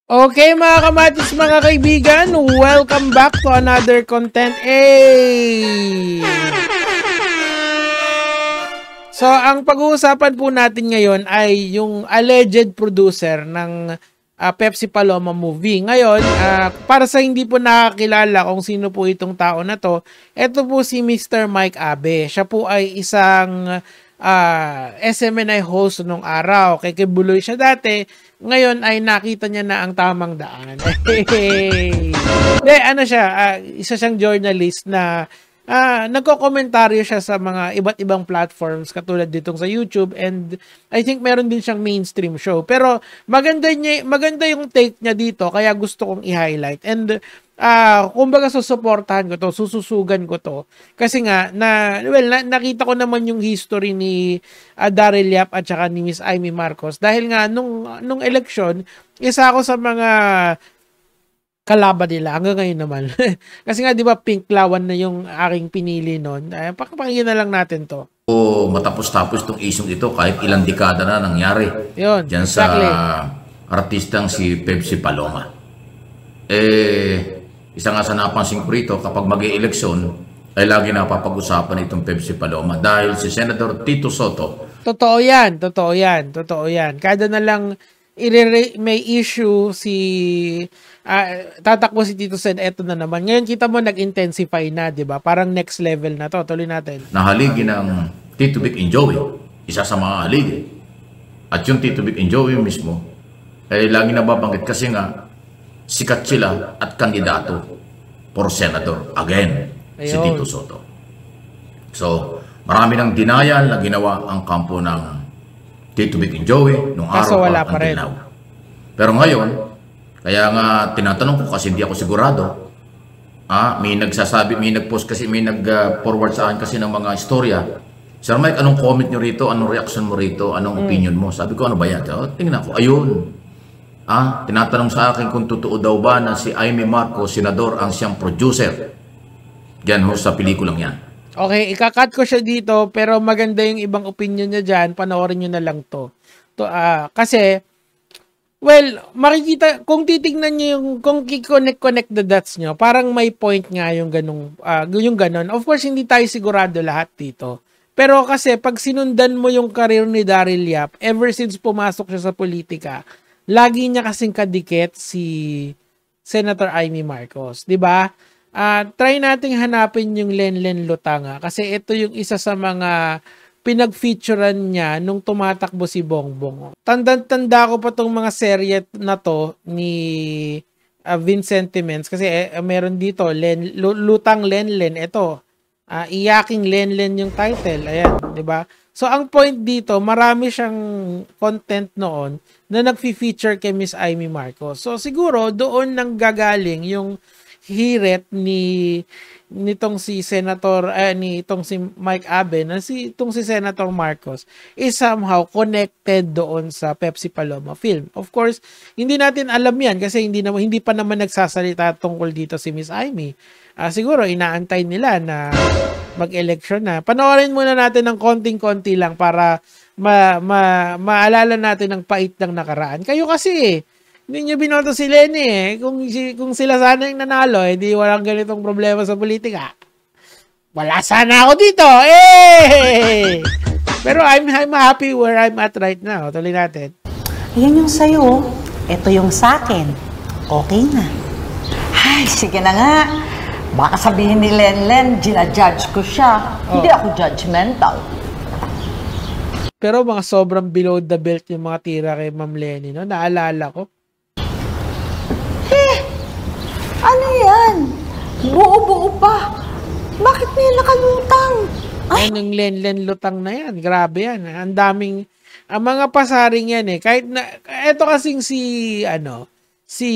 Okay mga kamatis, mga kaibigan, welcome back to another content. So, ang pag-uusapan po natin ngayon ay yung alleged producer ng Pepsi Paloma movie. Ngayon, para sa hindi po nakakilala kung sino po itong tao na to, ito po si Mr. Mike Abe. Siya po ay isang SMNI host nung araw. Kay Kibuloy siya dati. Ngayon ay nakita niya na ang tamang daan. Ano siya, isa siyang journalist na nagko-komentaryo siya sa mga iba't ibang platforms katulad ditong sa YouTube, and I think meron din siyang mainstream show. Pero maganda yung take niya dito, kaya gusto kong i-highlight. And kumbaga susuportahan ko to, sususugan ko to. Kasi nga, nakita ko naman yung history ni Daryl Yap at saka ni Miss Amy Marcos. Dahil nga, nung election, isa ako sa mga kalaban nila hanggang ngayon naman. Kasi nga, di ba, pink lawan na yung aking pinili noon. Pakinggan na lang natin to. O matapos-tapos itong isyong ito, kahit ilang dekada na nangyari. Yun, Diyan exactly. Sa artistang si Pepsi Paloma. Isa nga sa napansin ko rito, kapag mag-e-eleksyon, ay lagi napapag-usapan itong Pepsi Paloma. Dahil si Senator Tito Soto. Totoo yan. Kada na lang may issue si tatakbo si Tito Sen, eto na naman. Ngayon kita mo nag-intensify na, 'di ba? Parang next level na to. Tuloy natin. Nahaligi ng Tito Vic and Joey, isa sa mga haligi. At yung Tito Vic and Joey mismo ay lagi nababanggit kasi nga sikat sila at kandidato for senator again. Ayun. Si Tito Soto. So, marami ng denial na ginawa ang kampo ng Tito Vic and Joey nung Kaso araw wala pa pa rin. now. Pero ngayon, kaya nga tinatanong ko kasi hindi ako sigurado. May nagsasabi, may nag-post kasi, may nag-forward sa akin kasi ng mga istorya. Sir Mike, anong comment nyo rito? Anong reaction mo rito? Anong opinion mo? Sabi ko, ano ba yan? Tingnan ko, ayun. Tinatanong sa akin kung totoo daw ba na si Amy Marcos, senador, ang siyang producer. Diyan ho sa pelikulang yan. Okay, ikakat ko siya dito, pero maganda yung ibang opinion niya dyan. Panoorin nyo na lang to. Kasi, well, makikita, kung titignan nyo kung i-connect the dots nyo, parang may point nga yung ganon. Of course, hindi tayo sigurado lahat dito. Pero kasi, pag sinundan mo yung career ni Daryl Yap, ever since pumasok siya sa politika, lagi niya kasing kadikit si Senator Amy Marcos. 'Di ba? Try nating hanapin yung Lenlen Lutanga kasi ito yung isa sa mga pinag-featurean niya nung tumatakbo si Bongbong. Tanda ko pa tong mga serye na to ni Vincent Timens kasi meron dito Lutang Lenlen, ito. Iyaking Lenlen yung title. Ayan, 'di ba? So ang point dito, marami siyang content noon na nagfi-feature kay Miss Amy Marcos. So siguro doon nang gagaling yung hirit nitong si Senator nitong si Mike Abe na itong si Senator Marcos is somehow connected doon sa Pepsi Paloma film. Of course, hindi natin alam yan kasi hindi pa naman nagsasalita tungkol dito si Miss Amy. Siguro inaantay nila na mag-election na. Panoorin muna natin ng konting-konti lang para maalala natin ang pait ng nakaraan. Kayo kasi hindi nyo binoto si Lenny Kung sila sana yung nanalo, di walang ganitong problema sa politika. Wala sana ako dito. Pero I'm happy where I'm at right now. Tuloy natin. Yan yung sa'yo. Ito yung sa'kin. Okay na. Ay, sige na nga. Baka sabihin ni Lenlen, ginajudge ko siya. Hindi ako judgmental. Pero mga sobrang below the belt yung mga tira kay Ma'am Lenny, no? Naalala ko. Ano yan? Buo-buo pa. Bakit may nakalutang? Ay, yung Lenlen Lutang na yan. Grabe yan. Ang daming, ang mga pasaring yan kahit na, eto kasing si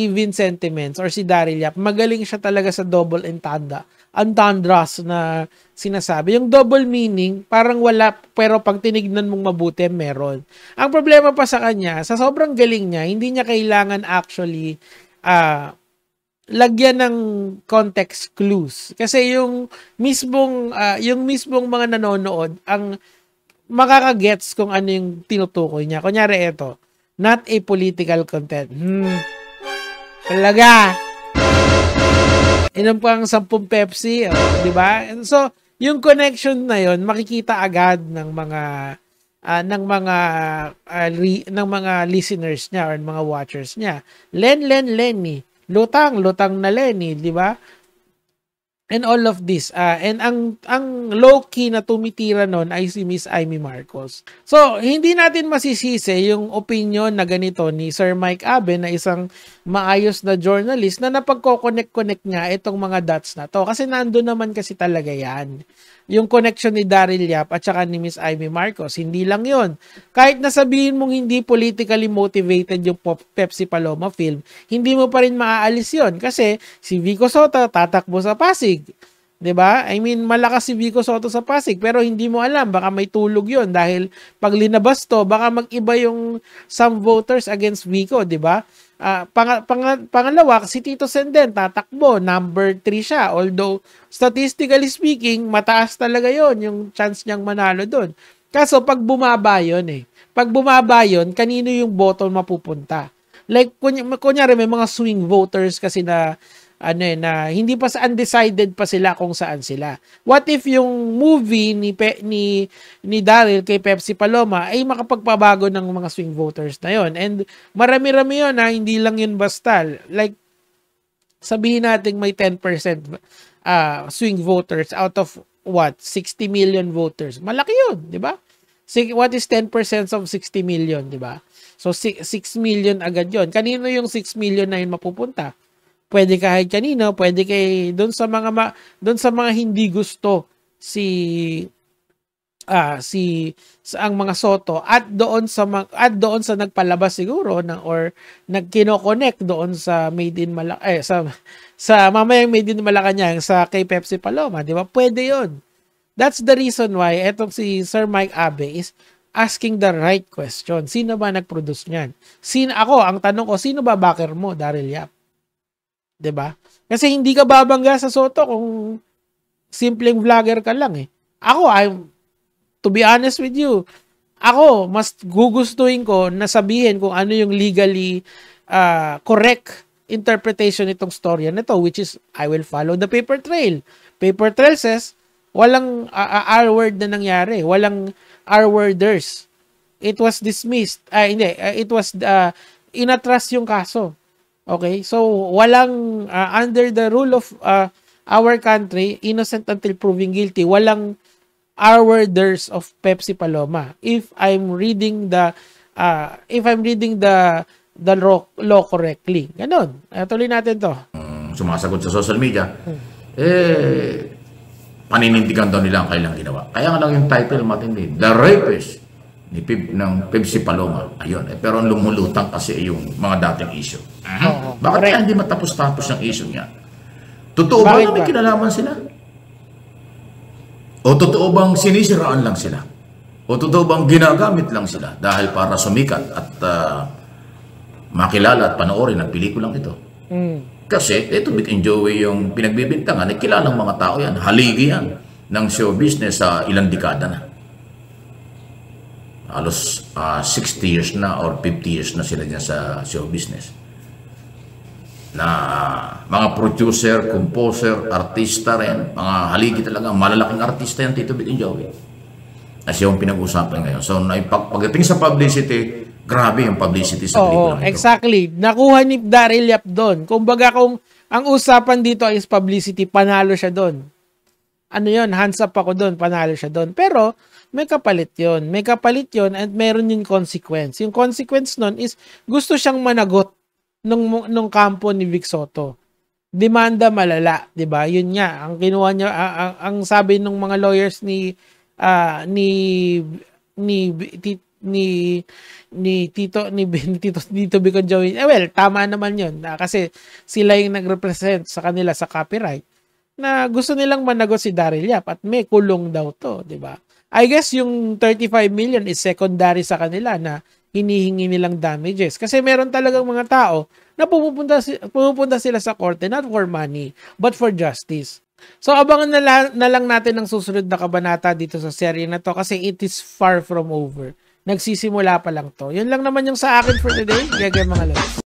Vincent Timens or si Daryl Yap, magaling siya talaga sa double entendres na sinasabi. Yung double meaning, parang wala, pero pag tinignan mong mabuti, meron. Ang problema pa sa kanya, sa sobrang galing niya, hindi niya kailangan actually lagyan ng context clues. Kasi yung mismong mga nanonood, ang makakagets kung ano yung tinutukoy niya. Kunyari ito, not a political content. Talaga. Inom pang 10 Pepsi, di ba? And so, yung connection na yon makikita agad ng mga ng mga listeners niya or mga watchers niya. Lenny. Lutang na Lenny, di ba? And all of this. And ang low-key na tumitira nun ay si Miss Amy Marcos. So, hindi natin masisisi yung opinion na ganito ni Sir Mike Abe na isang maayos na journalist na napagko-connect nga itong mga dots na to. Kasi nando naman kasi talaga yan. Yung connection ni Daryl Yap at saka ni Miss Amy Marcos, hindi lang yon. Kahit nasabihin mong hindi politically motivated yung Pepsi Paloma film, hindi mo pa rin maaalis yon kasi si Vico Soto tatakbo sa Pasig. 'Di ba? I mean, malakas si Vico Soto sa Pasig pero hindi mo alam, baka may tulog yon dahil pag linabas to, baka mag-iba yung some voters against Vico, 'di ba? Pangalawa, si Tito Sen din, tatakbo, number 3 siya. Although, statistically speaking, mataas talaga yon yung chance niyang manalo doon. Kaso, pag bumaba yun kanino yung boto mapupunta? Like, kunyari, may mga swing voters kasi na hindi pa undecided pa sila kung saan sila. What if yung movie ni Daryl kay Pepsi Paloma ay makapagpabago ng mga swing voters na yon? And marami-rami yun hindi lang yun basta. Like, sabihin natin may 10% swing voters out of what? 60 million voters. Malaki yun, di ba? What is 10% of 60 million, di ba? So, 6 million agad yun. Kanino yung 6 million na yun mapupunta? Pwede kahit kanino, pwede kay doon sa mga hindi gusto ang mga Soto at doon sa nagpalabas siguro or nagkino-connect doon sa Made in sa mamayang Made in Malacanang sa kay Pepsi Paloma, di ba? Pwede 'yon. That's the reason why etong si Sir Mike Abe is asking the right question. Sino ba nag-produce niyan? Ang tanong ko, sino ba backer mo, Daryl Yap? 'Di ba? Kasi hindi ka babangga sa Soto kung simpleng vlogger ka lang eh. To be honest with you, mas gugustuhin ko na sabihin kung ano yung legally correct interpretation nitong storya nito, which is I will follow the paper trail. Paper trail says walang R-word na nangyari, walang R-worders. It was dismissed. It was inatras yung kaso. Okay, so walang under the rule of our country, innocent until proven guilty. Walang R-worders of Pepsi Paloma. If I'm reading the law correctly. Ganon. Tuloy natin to. Sumasagot sa social media. Paninindigan daw nila ang kailang ginawa. Kaya nga lang yung title matindi. The Rapist ng Pepsi Paloma. Ayun. Pero ang lumulutang kasi yung mga dating issue. Bakit kaya hindi matapos-tapos ang issue niya? Totoo ba na may kinalaman sila? O totoo bang sinisiraan lang sila? O totoo bang ginagamit lang sila dahil para sumikat at makilala at panoorin ang pelikulang ito? Kasi ito Vic and Joey yung pinagbibintangan, kilalang mga tao yan, haligi yan ng show business sa ilang dekada na. Halos 60 years na or 50 years na sila dyan sa show business. Na mga producer, composer, artista rin, mga haligi talaga, malalaking artista yan, Tito Vic and Joey. Kasi yung pinag-usapan ngayon. So, pagdating sa publicity, grabe yung publicity sa pelikula nito. Exactly. Nakuha ni Daryl Yap doon. Kumbaga kung ang usapan dito is publicity, panalo siya doon. Ano yun? Hands up ako doon, panalo siya doon. Pero, may kapalit yun. May kapalit yun at meron yung consequence. Yung consequence nun is gusto siyang managot nung kampo ni Vic Soto. Demanda malala, 'di ba? Yun nga ang kinuha niya ang sabi ng mga lawyers ni Tito Vic and Joey. Well, tama naman 'yun. Kasi sila yung nagrepresent sa kanila sa copyright na gusto nilang managot si Daryl Yap at may kulong daw to, 'di ba? I guess yung 35 million is secondary sa kanila na hinihingi nilang damages. Kasi meron talagang mga tao na pumupunta sila sa korte not for money, but for justice. So, abangan na lang natin ang susunod na kabanata dito sa serye na to kasi it is far from over. Nagsisimula pa lang to. Yun lang naman yung sa akin for today. Gagawin mga loves.